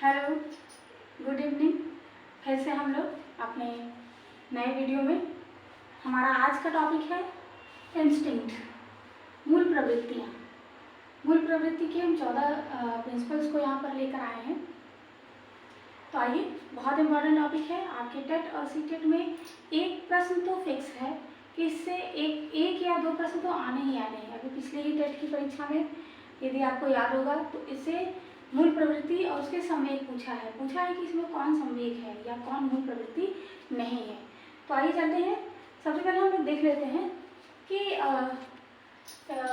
Hello, good evening. फिर से हम लोग अपने नए वीडियो में। हमारा आज का टॉपिक है इंस्टिंक्ट, मूल प्रवृत्तियाँ। मूल प्रवृत्ति के हम 14 प्रिंसिपल्स को यहाँ पर लेकर आए हैं। तो आइए, बहुत इम्पोर्टेंट टॉपिक है। आपके टेट और सीटेट में एक प्रश्न तो फिक्स है कि इससे एक या दो प्रश्न तो आने ही आने हैं। अभी पिछले ही टेट की परीक्षा में यदि आपको याद होगा तो इससे मूल प्रवृत्ति और उसके संवेग पूछा है कि इसमें कौन संवेग है या कौन मूल प्रवृत्ति नहीं है। तो आइए चलते हैं। सबसे पहले हम लोग देख लेते हैं कि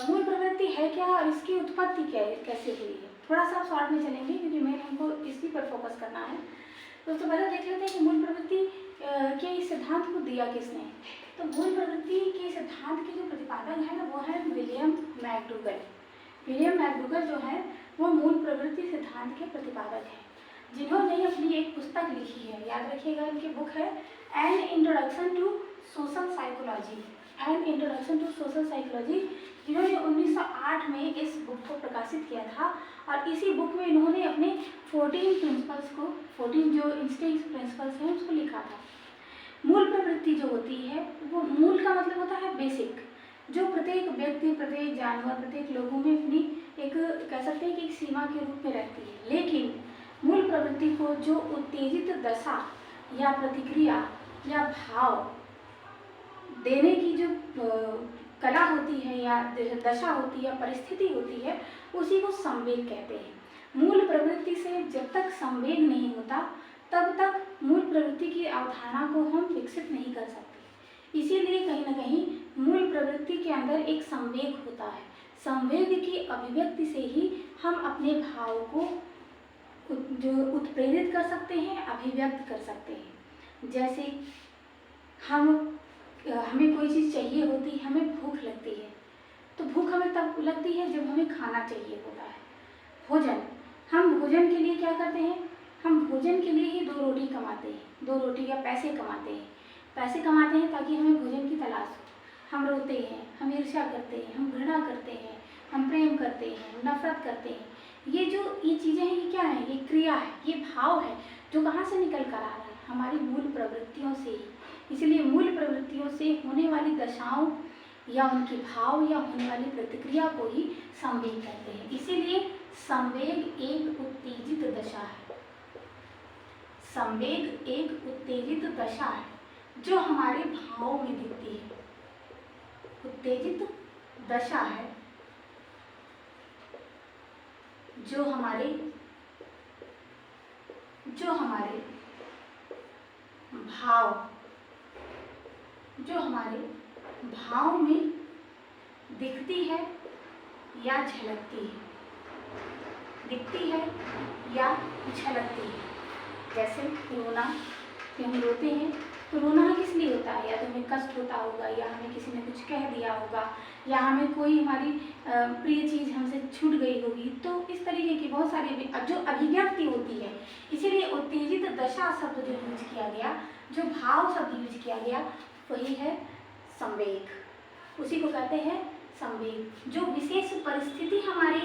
मूल प्रवृत्ति है क्या और इसकी उत्पत्ति कैसे हुई है। थोड़ा सा शॉर्ट में चलेंगे क्योंकि मेन हमको इसी पर फोकस करना है। तो सबसे पहले देख लेते हैं कि मूल प्रवृत्ति के इस सिद्धांत को दिया किसने। तो मूल प्रवृत्ति के सिद्धांत के जो प्रतिपादक है वो है विलियम मैकडूगल। विलियम मैकडूगल जो है वो मूल प्रवृत्ति सिद्धांत के प्रतिपादक हैं, जिन्होंने अपनी एक पुस्तक लिखी है। याद रखिएगा, इनकी बुक है an introduction to social psychology. An introduction to social psychology, जिन्होंने 1908 में इस बुक को प्रकाशित किया था। और इसी बुक में इन्होंने अपने 14 प्रिंसिपल्स को, 14 जो इंस्टिंक्ट प्रिंसिपल्स हैं उसको लिखा था। मूल प्रवृत्ति जो होती है वो, मूल का मतलब होता है बेसिक, जो प्रत्येक व्यक्ति, प्रत्येक जानवर, प्रत्येक लोगों में अपनी एक कह सकते हैं कि एक सीमा के रूप में रहती है। लेकिन मूल प्रवृत्ति को जो उत्तेजित दशा या प्रतिक्रिया या भाव देने की जो कला होती है या दशा होती है या परिस्थिति होती है, उसी को संवेग कहते हैं। मूल प्रवृत्ति से जब तक संवेग नहीं होता तब तक मूल प्रवृत्ति की अवधारणा को हम विकसित नहीं कर सकते। इसीलिए कहीं ना कहीं मूल प्रवृत्ति के अंदर एक संवेग होता है। संवेग की अभिव्यक्ति से ही हम अपने भाव को जो उत्प्रेरित कर सकते हैं, अभिव्यक्त कर सकते हैं। जैसे हमें कोई चीज़ चाहिए होती है, हमें भूख लगती है, तो भूख हमें तब लगती है जब हमें खाना चाहिए होता है। भोजन, हम भोजन के लिए क्या करते हैं, हम भोजन के लिए ही 2 रोटी कमाते हैं, 2 रोटी या पैसे कमाते हैं। पैसे कमाते हैं ताकि हमें भोजन की तलाश हो। हम रोते हैं, हम ईर्ष्या करते हैं, हम घृणा करते हैं, हम प्रेम करते हैं, नफरत करते हैं। ये चीज़ें हैं, ये क्या है, ये क्रिया है, ये भाव है जो कहाँ से निकल कर आ रहा है, हमारी मूल प्रवृत्तियों से ही। इसलिए मूल प्रवृत्तियों से होने वाली दशाओं या उनके भाव या होने वाली प्रतिक्रिया को ही संवेग कहते हैं। इसीलिए संवेग एक उत्तेजित दशा है। संवेग एक उत्तेजित दशा है जो हमारे भावों में दिखती है। उत्तेजित दशा है जो हमारे भाव में दिखती है या झलकती है, दिखती है या झलकती है। जैसे रोना, कि हम रोते हैं तो रोना किस लिए होता है, या तो हमें कष्ट होता होगा, या हमें किसी ने कुछ कह दिया होगा, या हमें कोई हमारी प्रिय चीज़ हमसे छूट गई होगी। तो इस तरीके की बहुत सारी जो अभिव्यक्ति होती है। इसीलिए उत्तेजित दशा शब्द जो यूज किया गया, जो भाव शब्द यूज किया गया, वही है संवेग। उसी को कहते हैं संवेग। जो विशेष परिस्थिति हमारे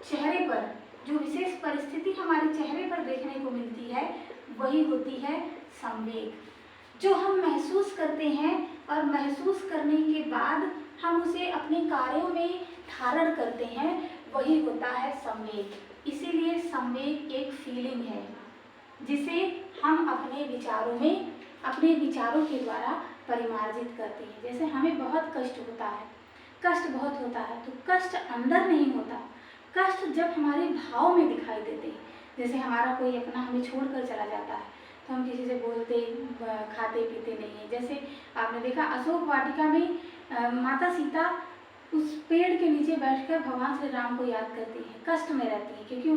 चेहरे पर, जो विशेष परिस्थिति हमारे चेहरे पर देखने को मिलती है, वही होती है संवेग। जो हम महसूस करते हैं और महसूस करने के बाद हम उसे अपने कार्यों में धारण करते हैं, वही होता है संवेग। इसीलिए संवेग एक फीलिंग है जिसे हम अपने विचारों के द्वारा परिमार्जित करते हैं। जैसे हमें बहुत कष्ट होता है, कष्ट बहुत होता है, तो कष्ट अंदर नहीं होता, कष्ट जब हमारे भाव में दिखाई देते हैं। जैसे हमारा कोई अपना हमें छोड़कर चला जाता है तो हम किसी से बोलते, खाते पीते नहीं हैं। जैसे आपने देखा अशोक वाटिका में माता सीता उस पेड़ के नीचे बैठकर भगवान श्री राम को याद करती हैं, कष्ट में रहती हैं, क्योंकि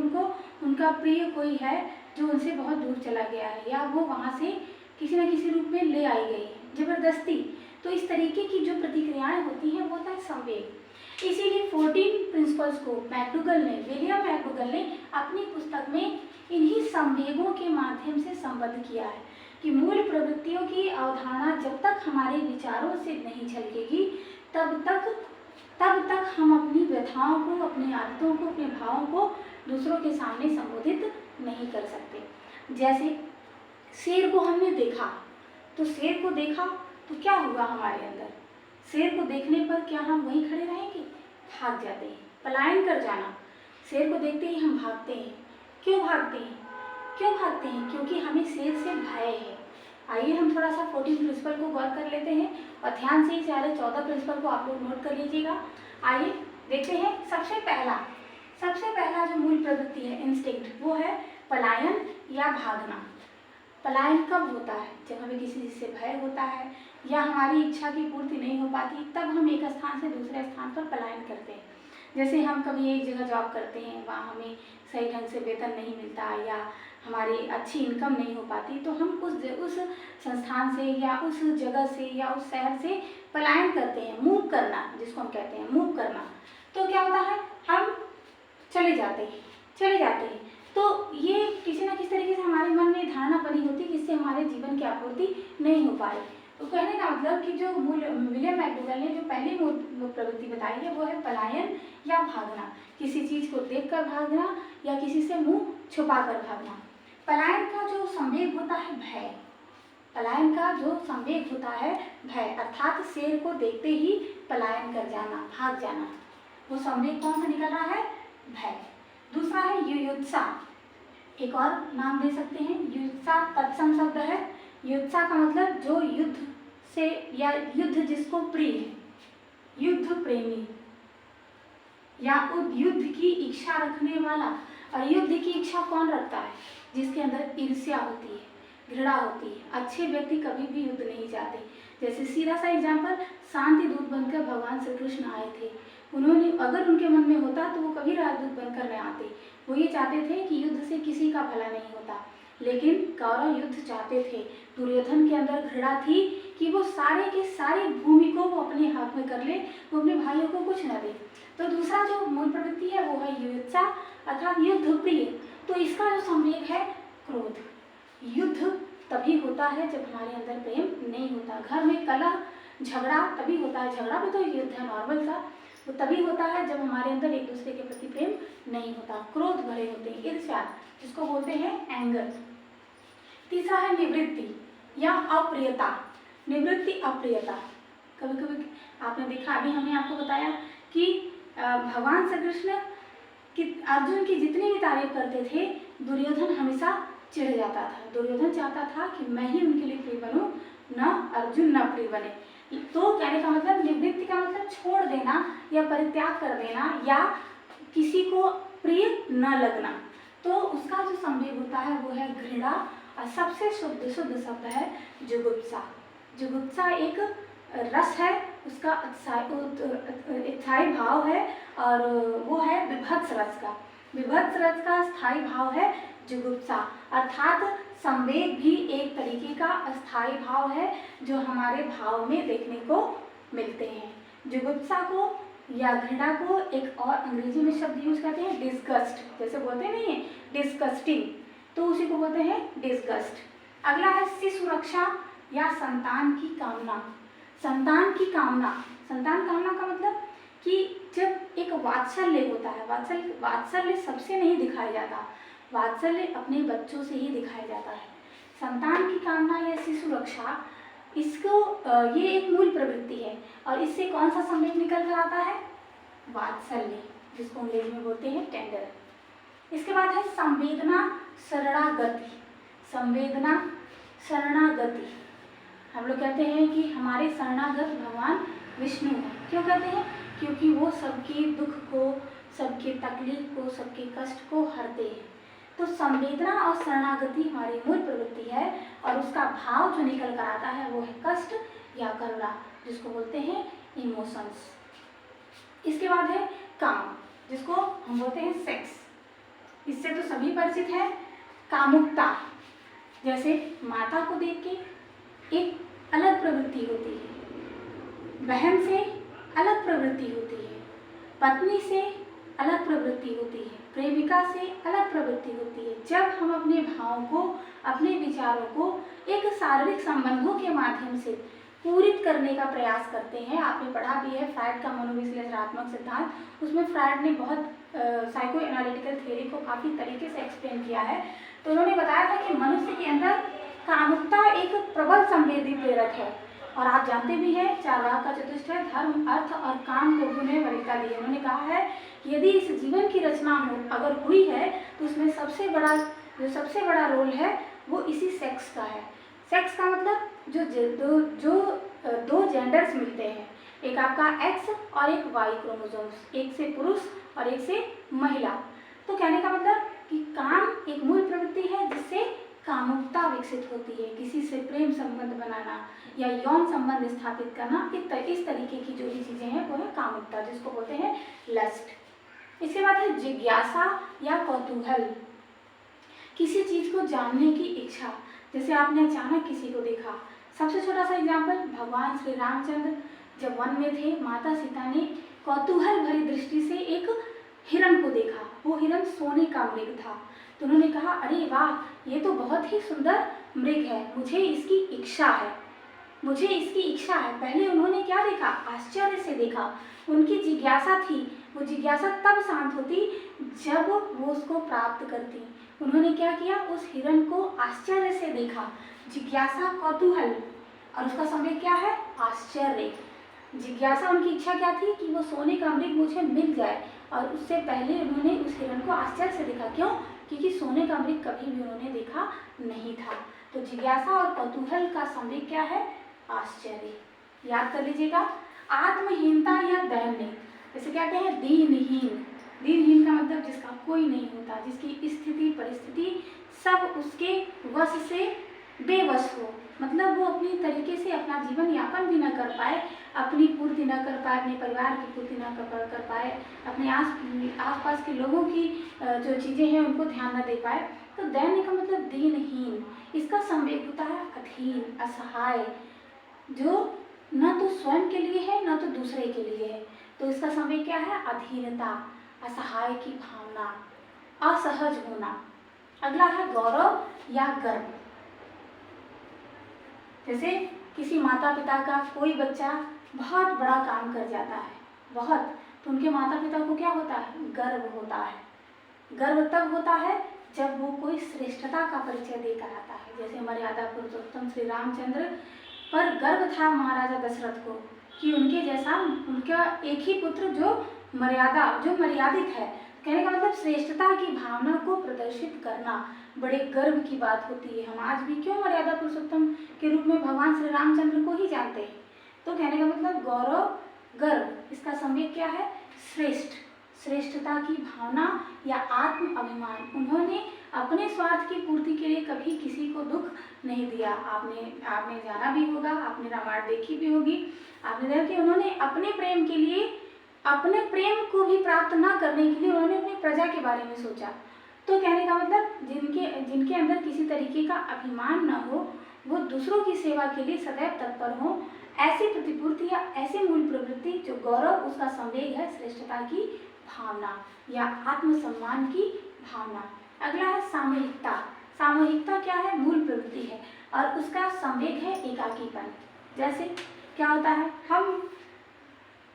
उनका प्रिय कोई है जो उनसे बहुत दूर चला गया है, या वो वहाँ से किसी न किसी रूप में ले आई गई है जबरदस्ती। तो इस तरीके की जो प्रतिक्रियाएँ होती हैं वो होता है संवेग। इसीलिए 14 प्रिंसिपल्स को विलियम मैकडूगल ने अपनी पुस्तक में इन्हीं संवेगों के माध्यम से संबद्ध किया है कि मूल प्रवृत्तियों की अवधारणा जब तक हमारे विचारों से नहीं झलकेगी तब तक तब तक हम अपनी व्यथाओं को, अपनी आदतों को, अपने भावों को दूसरों के सामने संबोधित नहीं कर सकते। जैसे शेर को हमने देखा, तो शेर को देखा तो क्या हुआ हमारे अंदर? शेर को देखने पर क्या हम वहीं खड़े रहेंगे? भाग जाते हैं, पलायन कर जाना। शेर को देखते ही हम भागते हैं। क्यों भागते हैं? क्यों भागते हैं? क्योंकि हमें शेर से भय है। आइए हम थोड़ा सा 14 प्रिंसिपल को गौर कर लेते हैं और ध्यान से ही सारे 14 प्रिंसिपल को आप लोग नोट कर लीजिएगा। आइए देखते हैं। सबसे पहला जो मूल प्रवृत्ति है, इंस्टिंक्ट, वो है पलायन या भागना। पलायन कब होता है? जब हमें किसी चीज़ से भय होता है या हमारी इच्छा की पूर्ति नहीं हो पाती, तब हम एक स्थान से दूसरे स्थान पर पलायन करते हैं। जैसे हम कभी एक जगह जॉब करते हैं, वहाँ हमें सही ढंग से वेतन नहीं मिलता या हमारी अच्छी इनकम नहीं हो पाती, तो हम उस संस्थान से या उस जगह से या उस शहर से पलायन करते हैं। मूव करना, जिसको हम कहते हैं मूव करना। तो क्या होता है? हम चले जाते हैं। तो ये किसी न किसी तरीके से हमारे मन में धारणा बनी होती है जिससे हमारे जीवन की आपूर्ति नहीं हो पा रही। तो कहने का मतलब कि जो विलियम मैकडूगल ने जो पहली मूल प्रवृत्ति बताई है वो है पलायन या भागना। किसी चीज़ को देखकर भागना या किसी से मुंह छुपा कर भागना। पलायन का जो संवेग होता है भय, अर्थात शेर को देखते ही पलायन कर जाना, भाग जाना। वो संवेग कौन सा निकल रहा है? भय। दूसरा है युयुत्सा। एक और नाम दे सकते हैं, युयुत्सा तत्सम शब्द है। युयुत्सा का मतलब जो युद्ध से या युद्ध जिसको प्रिय है, युद्ध प्रेमी या युद्ध की इच्छा रखने वाला। और युद्ध की इच्छा कौन रखता है? जिसके अंदर ईर्ष्या होती है, घृणा होती है। अच्छे व्यक्ति कभी भी युद्ध नहीं चाहते। जैसे सीधा सा एग्जाम्पल, शांति दूत बनकर भगवान श्री कृष्ण आए थे। उन्होंने अगर उनके मन में होता तो वो कभी राजदूत बनकर न आते। वो ये चाहते थे कि युद्ध से किसी का भला नहीं होता, लेकिन कौरव युद्ध चाहते थे। दुर्योधन के अंदर घृणा थी कि वो सारे के सारी भूमि को वो अपने हाथ में कर ले, वो अपने भाइयों को कुछ न दे। तो दूसरा जो मूल प्रवृत्ति है वो है युयुत्सा अर्थात युद्ध प्रिय। तो इसका जो संवेग है क्रोध। युद्ध तभी होता है जब हमारे अंदर प्रेम नहीं होता। घर में कलह झगड़ा तभी होता है, झगड़ा भी तो युद्ध है नॉर्मल सा, वो तभी होता है जब हमारे अंदर एक दूसरे के प्रति प्रेम नहीं होता, क्रोध भरे होते हैं, ईर्ष्या, जिसको बोलते हैं एंगर। तीसरा है निवृत्ति या अप्रियता। निवृत्ति अप्रियता। कभी कभी आपने देखा, अभी हमने आपको बताया कि भगवान श्री कृष्ण कि अर्जुन की जितनी भी तारीफ करते थे, दुर्योधन हमेशा चिढ़ जाता था। दुर्योधन चाहता था कि मैं ही उनके लिए प्रिय बनूं, न अर्जुन न प्रिय बने। तो कहने का मतलब निवृत्ति का मतलब छोड़ देना या परित्याग कर देना या किसी को प्रिय न लगना। तो उसका जो संवेग होता है वो है घृणा। और सबसे शुद्ध शब्द है जुगुप्सा। जुगुप्सा एक रस है, उसका स्थायी भाव है और वो है विभत्स रस का। विभत्स रस का स्थायी भाव है जुगुप्सा, अर्थात संवेग भी एक तरीके का अस्थायी भाव है जो हमारे भाव में देखने को मिलते हैं। जुगुप्सा को या घृणा को एक और अंग्रेजी में शब्द यूज करते हैं डिस्गस्ट, जैसे बोलते नहीं है डिस्गस्टिंग, तो उसी को बोलते हैं डिस्गस्ट। अगला है शिशुरक्षा या संतान की कामना। संतान की कामना, संतान कामना का मतलब कि जब एक वात्सल्य होता है, वात्सल्य सबसे नहीं दिखाया जाता, वात्सल्य अपने बच्चों से ही दिखाया जाता है। संतान की कामना या शिशुरक्षा, इसको ये एक मूल प्रवृत्ति है और इससे कौन सा संवेग निकल कर आता है? वात्सल्य, जिसको अंग्रेजी में बोलते हैं टेंडर। इसके बाद है संवेदना शरणागति। संवेदना शरणागति, हम लोग कहते हैं कि हमारे शरणागत भगवान विष्णु हैं। क्यों कहते हैं? क्योंकि वो सबके दुख को, सबके तकलीफ को, सबके कष्ट को हरते हैं। तो संवेदना और शरणागति हमारी मूल प्रवृत्ति है और उसका भाव जो निकल कर आता है वो है कष्ट या करुणा, जिसको बोलते हैं इमोशंस। इसके बाद है काम, जिसको हम बोलते हैं सेक्स। इससे तो सभी परिचित है। कामुकता, जैसे माता को देख के एक अलग प्रवृत्ति होती है, बहन से अलग प्रवृत्ति होती है, पत्नी से अलग प्रवृत्ति होती है, प्रेमिका से अलग प्रवृत्ति होती है। जब हम अपने भावों को, अपने विचारों को एक शारीरिक संबंधों के माध्यम से पूरित करने का प्रयास करते हैं। आपने पढ़ा भी है फ्रायड का मनोविश्लेषणात्मक सिद्धांत, उसमें फ्रायड ने बहुत साइको एनालिटिकल थ्योरी को काफ़ी तरीके से एक्सप्लेन किया है। तो उन्होंने बताया था कि मनुष्य के अंदर कामुकता एक प्रबल संवेदी प्रेरक है। और आप जानते भी हैं चार्वाक का चतुष्टय धर्म, अर्थ और काम को गुण में वरीयता दी है। उन्होंने कहा है कि यदि इस जीवन की रचना अगर हुई है तो उसमें सबसे बड़ा रोल है वो इसी सेक्स का है। सेक्स का मतलब दो जेंडर्स मिलते हैं, एक आपका एक्स और एक वाई क्रोमोसोम्स, एक से पुरुष और एक से महिला। तो कहने का मतलब कि काम एक मूल प्रवृत्ति है जिससे कामुकता विकसित होती है, किसी से प्रेम संबंध बनाना या यौन संबंध स्थापित करना, इस तरीके की जो भी चीज़ें हैं वो है कामुकता, जिसको बोलते हैं लस्ट। इसके बाद है जिज्ञासा या कौतूहल, किसी चीज़ को जानने की इच्छा। जैसे आपने अचानक किसी को देखा, सबसे छोटा सा एग्जाम्पल, भगवान श्री रामचंद्र जब वन में थे, माता सीता ने कौतूहल भरी दृष्टि से एक हिरण को देखा। वो हिरण सोने का मृग था। तो उन्होंने कहा, अरे वाह, ये तो बहुत ही सुंदर मृग है, मुझे इसकी इच्छा है। पहले उन्होंने क्या देखा? आश्चर्य से देखा। उनकी जिज्ञासा थी। वो जिज्ञासा तब शांत होती जब वो उसको प्राप्त करती। उन्होंने क्या किया? उस हिरण को आश्चर्य से देखा। जिज्ञासा, कौतूहल, और उसका समय क्या है? आश्चर्य। जिज्ञासा, उनकी इच्छा क्या थी? कि वो सोने का मृग मुझे मिल जाए, और उससे पहले उन्होंने उस हिरण को आश्चर्य से देखा। क्यों? क्योंकि सोने का मृग कभी भी उन्होंने देखा नहीं था। तो जिज्ञासा और कौतूहल का संवेग क्या है? आश्चर्य। याद कर लीजिएगा। आत्महीनता या दैन्य, जैसे कहते हैं दीनहीन। दीनहीन का मतलब जिसका कोई नहीं होता, जिसकी स्थिति परिस्थिति सब उसके वश से बेवश हो, मतलब वो अपनी तरीके से अपना जीवन यापन भी न कर पाए, अपनी पूर्ति न कर पाए, अपने परिवार की पूर्ति न कर पाए, अपने आसपास के लोगों की जो चीज़ें हैं उनको ध्यान न दे पाए। तो दैन्य का मतलब दीनहीन। इसका संवेग होता है अधीन, असहाय, जो न तो स्वयं के लिए है न तो दूसरे के लिए है। तो इसका संवेग क्या है? अधीनता, असहाय की भावना, असहज होना। अगला है गौरव या गर्व। जैसे किसी माता पिता का कोई बच्चा बहुत बड़ा काम कर जाता है, बहुत, तो उनके माता पिता को क्या होता है? गर्व होता है। गर्व तब होता है जब वो कोई श्रेष्ठता का परिचय देकर आता है। जैसे मर्यादा पुरुषोत्तम श्री रामचंद्र पर गर्व था महाराजा दशरथ को कि उनके जैसा, उनका एक ही पुत्र जो मर्यादित है। कहने का मतलब श्रेष्ठता की भावना को प्रदर्शित करना बड़े गर्व की बात होती है। हम आज भी क्यों मर्यादा पुरुषोत्तम के रूप में भगवान श्री रामचंद्र को ही जानते हैं। तो कहने का मतलब गौरव, गर्व, इसका संवेग क्या है? श्रेष्ठ, श्रेष्ठता की भावना या आत्म अभिमान। उन्होंने अपने स्वार्थ की पूर्ति के लिए कभी किसी को दुख नहीं दिया। आपने जाना भी होगा, आपने रामायण देखी भी होगी, आपने देखा कि उन्होंने अपने प्रेम के लिए, अपने प्रेम को भी प्राप्त न करने के लिए उन्होंने अपनी प्रजा के बारे में सोचा। तो कहने का मतलब जिनके अंदर किसी तरीके का अभिमान न हो, वो दूसरों की सेवा के लिए सदैव तत्पर हो, ऐसी प्रतिपूर्ति या ऐसी मूल प्रवृत्ति जो गौरव, उसका संवेग है श्रेष्ठता की भावना या आत्मसम्मान की भावना। अगला है सामूहिकता। सामूहिकता क्या है? मूल प्रवृत्ति है और उसका संवेग है एकाकीपन। जैसे क्या होता है? हम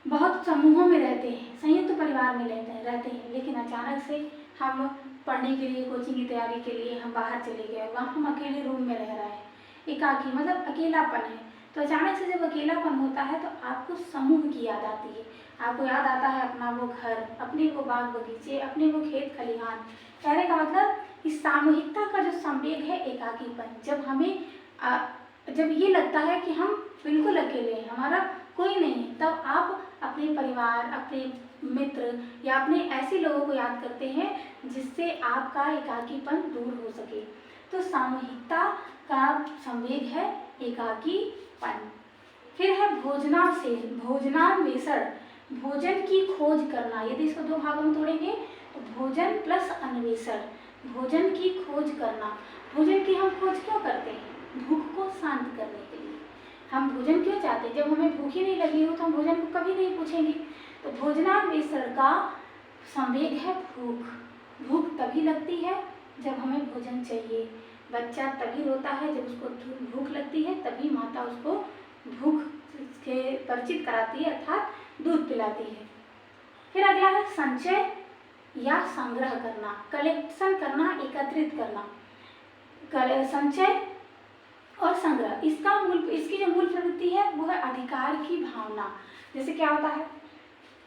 बहुत समूहों में रहते हैं, संयुक्त परिवार में रहते हैं, लेकिन अचानक से हम पढ़ने के लिए, कोचिंग की तैयारी के लिए हम बाहर चले गए, वहाँ हम अकेले रूम में रह रहे हैं। एकाकी मतलब अकेलापन है। तो अचानक से जब अकेलापन होता है तो आपको समूह की याद आती है। आपको याद आता है अपना वो घर, अपने वो बाग बगीचे, अपने वो खेत खलिहान। कहने का मतलब इस सामूहिकता का जो संवेग है एकाकीपन, जब ये लगता है कि हम बिल्कुल अकेले हैं, हमारा कोई नहीं है, तब आप अपने परिवार, अपने मित्र या अपने ऐसे लोगों को याद करते हैं जिससे आपका एकाकीपन दूर हो सके। तो सामूहिकता का संवेग है एकाकीपन। फिर है भोजनान्वेषण, भोजन की खोज करना। यदि इसको दो भागों में तोड़ेंगे तो भोजन प्लस अन्वेषण, भोजन की खोज करना। भोजन की हम खोज क्यों करते हैं? भूख को शांत करने के लिए। हम भोजन क्यों चाहते हैं? जब हमें भूख ही नहीं लगी हो तो हम भोजन को कभी नहीं पूछेंगे। तो भोजनान्वेषण का संवेग है भूख। भूख तभी लगती है जब हमें भोजन चाहिए। बच्चा तभी रोता है जब उसको भूख लगती है, तभी माता उसको भूख के परिचित कराती है अर्थात दूध पिलाती है। फिर अगला है संचय या संग्रह करना, कलेक्शन करना, एकत्रित करना। संचय और संग्रह, इसकी जो मूल प्रवृत्ति है वो है अधिकार की भावना। जैसे क्या होता है,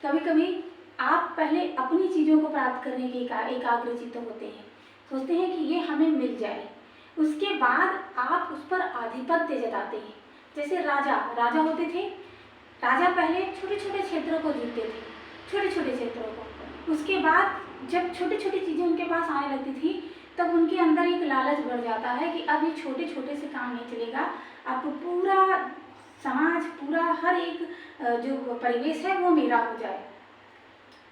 कभी कभी आप पहले अपनी चीज़ों को प्राप्त करने के एकाग्रचित्त होते हैं, सोचते हैं कि ये हमें मिल जाए, उसके बाद आप उस पर आधिपत्य जताते हैं। जैसे राजा होते थे, राजा पहले छोटे छोटे क्षेत्रों को जीतते थे, छोटे छोटे क्षेत्रों को। उसके बाद जब छोटी छोटी चीज़ें उनके पास आने लगती थी तब उनके अंदर एक लालच बढ़ जाता है कि अब ये छोटे छोटे से काम नहीं चलेगा, अब पूरा समाज, पूरा हर एक जो परिवेश है वो मेरा हो जाए,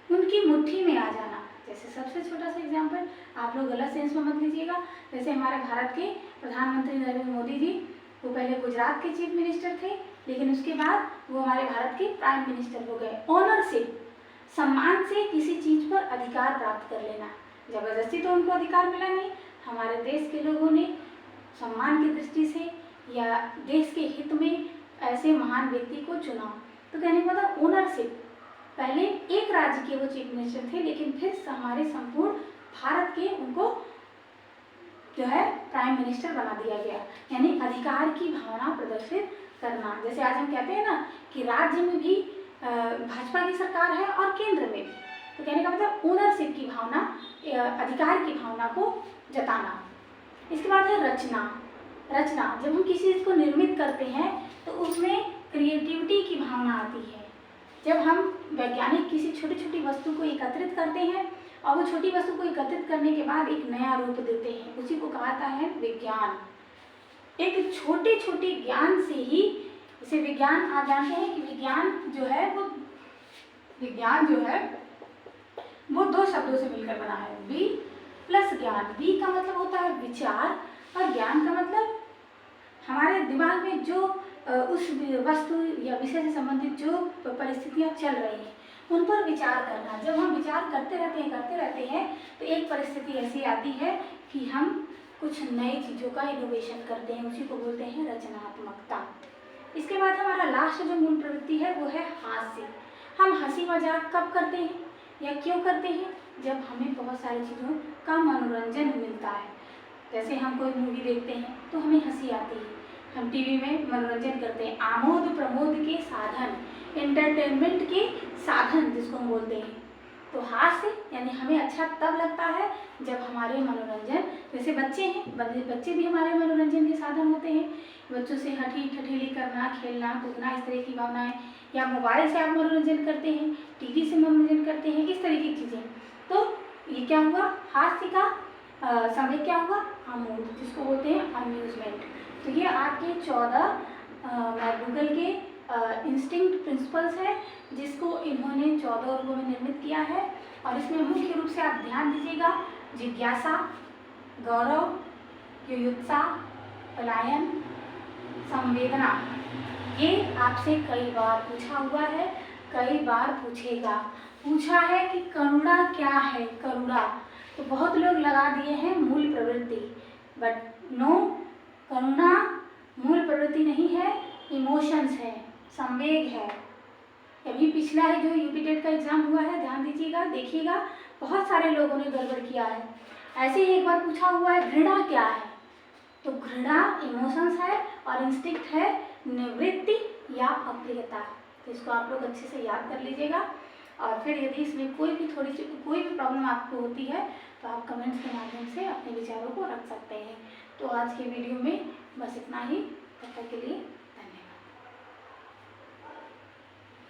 उनकी मुट्ठी में आ जाना। जैसे सबसे छोटा सा एग्जाम्पल, आप लोग गलत सेंस में मत लीजिएगा, जैसे हमारे भारत के प्रधानमंत्री नरेंद्र मोदी जी, वो पहले गुजरात के चीफ मिनिस्टर थे, लेकिन उसके बाद वो हमारे भारत के प्राइम मिनिस्टर हो गए। ऑनरशिप, सम्मान से किसी चीज़ पर अधिकार प्राप्त कर लेना, जबरदस्ती तो उनको अधिकार मिला नहीं, हमारे देश के लोगों ने सम्मान की दृष्टि से या देश के हित में ऐसे महान व्यक्ति को चुना। तो कहने का मतलब ओनरशिप, पहले एक राज्य के वो चीफ मिनिस्टर थे, लेकिन फिर हमारे संपूर्ण भारत के उनको जो है प्राइम मिनिस्टर बना दिया गया, यानी अधिकार की भावना प्रदर्शित करना। जैसे आज हम कहते हैं ना कि राज्य में भी भाजपा की सरकार है और केंद्र में भी, तो कहने का मतलब ओनरशिप की भावना, अधिकार की भावना को जताना। इसके बाद है रचना। जब हम किसी चीज़ को निर्मित करते हैं तो उसमें क्रिएटिविटी की भावना आती है। जब हम वैज्ञानिक किसी छोटी छोटी वस्तु को एकत्रित करते हैं और वो छोटी वस्तु को एकत्रित करने के बाद एक नया रूप देते हैं, उसी को कहता है विज्ञान। एक छोटे छोटे ज्ञान से ही, जैसे विज्ञान आप जानते हैं कि विज्ञान जो है वो दो शब्दों से मिलकर बना है, वि प्लस ज्ञान। वि का मतलब होता है विचार और ज्ञान का मतलब हमारे दिमाग में जो उस वस्तु या विषय से संबंधित जो परिस्थितियाँ चल रही हैं उन पर विचार करना। जब हम विचार करते रहते हैं तो एक परिस्थिति ऐसी आती है कि हम कुछ नई चीज़ों का इनोवेशन करते हैं, उसी को बोलते हैं रचनात्मकता। इसके बाद हमारा लास्ट जो मूल प्रवृत्ति है वो है हास्य। हम हंसी मजाक कब करते हैं या क्यों करते हैं? जब हमें बहुत सारी चीज़ों का मनोरंजन मिलता है। जैसे हम कोई मूवी देखते हैं तो हमें हंसी आती है, हम टीवी में मनोरंजन करते हैं, आमोद प्रमोद के साधन, एंटरटेनमेंट के साधन जिसको हम बोलते हैं। तो हास्य यानी हमें अच्छा तब लगता है जब हमारे मनोरंजन, जैसे बच्चे हैं, बच्चे भी हमारे मनोरंजन के साधन होते हैं। बच्चों से हठी ठठेली करना, खेलना कूदना, इस तरह की भावनाएं, या मोबाइल से आप मनोरंजन करते हैं, टीवी से मनोरंजन करते हैं, इस तरह की चीज़ें। तो ये क्या हुआ, हास्य का समय क्या हुआ, आमोद, जिसको बोलते हैं अम्यूजमेंट। तो ये आपके 14 गूगल के इंस्टिंक्ट प्रिंसिपल्स है, जिसको इन्होंने 14 रूपों में निर्मित किया है। और इसमें मुख्य रूप से आप ध्यान दीजिएगा, जिज्ञासा, गौरव, युयुत्सा, पलायन, संवेदना, ये आपसे कई बार पूछा हुआ है, कई बार पूछेगा। पूछा है कि करुणा क्या है, करुणा, तो बहुत लोग लगा दिए हैं मूल प्रवृत्ति, बट नो, करुणा मूल प्रवृत्ति नहीं है, इमोशंस है, संवेग है। अभी पिछला है जो यूपी टेट का एग्जाम हुआ है, ध्यान दीजिएगा, देखिएगा, बहुत सारे लोगों ने गड़बड़ किया है। ऐसे ही एक बार पूछा हुआ है घृणा क्या है, तो घृणा इमोशंस है और इंस्टिंक्ट है निवृत्ति या अप्रियता। तो इसको आप लोग अच्छे से याद कर लीजिएगा। और फिर यदि इसमें कोई भी प्रॉब्लम आपको होती है तो आप कमेंट्स के माध्यम से अपने विचारों को रख सकते हैं। तो आज के वीडियो में बस इतना ही, तब तक के लिए